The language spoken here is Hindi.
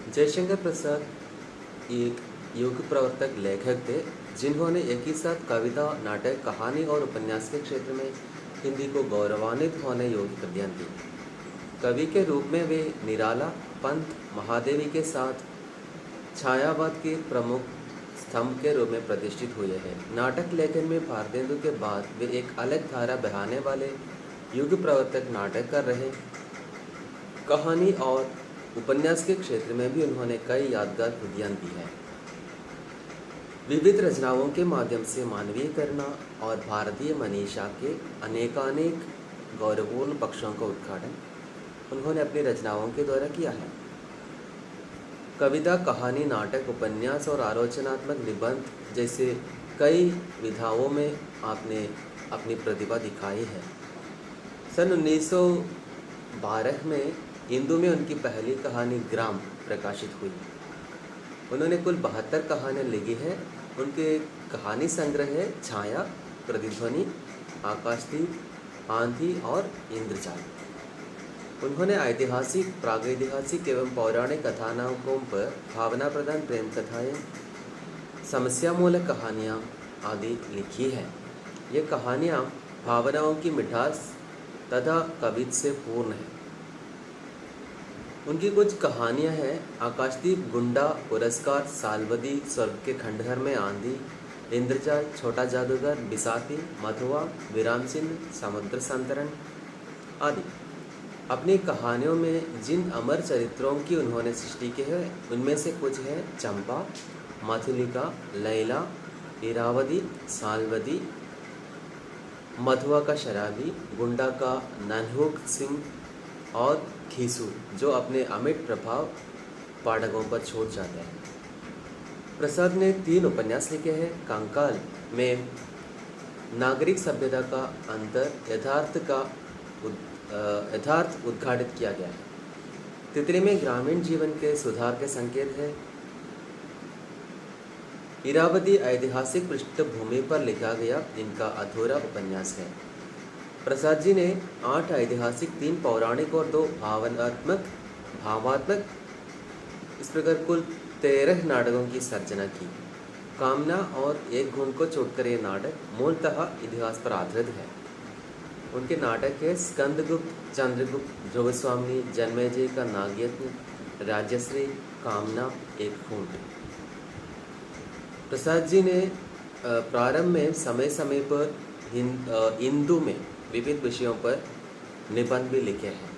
जयशंकर प्रसाद एक युग प्रवर्तक लेखक थे जिन्होंने एक ही साथ कविता, नाटक, कहानी और उपन्यास के क्षेत्र में हिंदी को गौरवान्वित होने योग्य कृतियाँ दी। कवि के रूप में वे निराला, पंत, महादेवी के साथ छायावाद के प्रमुख स्तंभ के रूप में प्रतिष्ठित हुए हैं। नाटक लेखन में भारतेंदु के बाद वे एक अलग धारा बहाने वाले युग प्रवर्तक नाटक कर रहे। कहानी और उपन्यास के क्षेत्र में भी उन्होंने कई यादगार कृतियाँ दी हैं। विविध रचनाओं के माध्यम से मानवीयकरण और भारतीय मनीषा के अनेकानेक गौरवपूर्ण पक्षों का उद्घाटन उन्होंने अपनी रचनाओं के द्वारा किया है। कविता, कहानी, नाटक, उपन्यास और आलोचनात्मक निबंध जैसे कई विधाओं में आपने अपनी प्रतिभा दिखाई है। सन 1912 में हिंदू में उनकी पहली कहानी ग्राम प्रकाशित हुई। उन्होंने कुल 72 कहानियाँ लिखी हैं। उनके कहानी संग्रह है छाया, प्रतिध्वनि, आकाशदीप, आंधी और इंद्रजाल। उन्होंने ऐतिहासिक, प्रागैतिहासिक एवं पौराणिक कथानकों पर भावना प्रधान प्रेम कथाएँ, समस्या मूलक कहानियाँ आदि लिखी हैं। ये कहानियाँ भावनाओं की मिठास तथा कवित्व से पूर्ण हैं। उनकी कुछ कहानियाँ हैं आकाशदीप, गुंडा, पुरस्कार, सालवदी, स्वर्ग के खंडहर में आंधी, इंद्रजाल, छोटा जादूगर, बिसाती, मथुआ, विराम चिन्ह, समुद्र संतरण आदि। अपनी कहानियों में जिन अमर चरित्रों की उन्होंने सृष्टि की है उनमें से कुछ है चंपा, मथुलिका, लैला, इरावदी, सालवदी, मथुआ का शराबी, गुंडा का नन्हुक सिंह और खीसू, जो अपने अमिट प्रभाव पाठकों पर छोड़ जाते हैं। प्रसाद ने 3 उपन्यास लिखे हैं। कंकाल में नागरिक सभ्यता का अंतर यथार्थ उद्घाटित किया गया है। तितली में ग्रामीण जीवन के सुधार के संकेत है। इरावदी ऐतिहासिक पृष्ठभूमि पर लिखा गया इनका अधूरा उपन्यास है। प्रसाद जी ने 8 ऐतिहासिक, 3 पौराणिक और 2 भावात्मक इस प्रकार कुल 13 नाटकों की सर्जना की। कामना और एक घूंट को छोड़कर ये नाटक मूलतः इतिहास पर आधारित है। उनके नाटक है स्कंदगुप्त, चंद्रगुप्त, ध्रुवस्वामिनी, जन्मेजय का नागयज्ञ, राजश्री, कामना, एक घूंट। प्रसाद जी ने प्रारंभ में समय समय पर हिंदू में विविध विषयों पर निबंध भी लिखे हैं।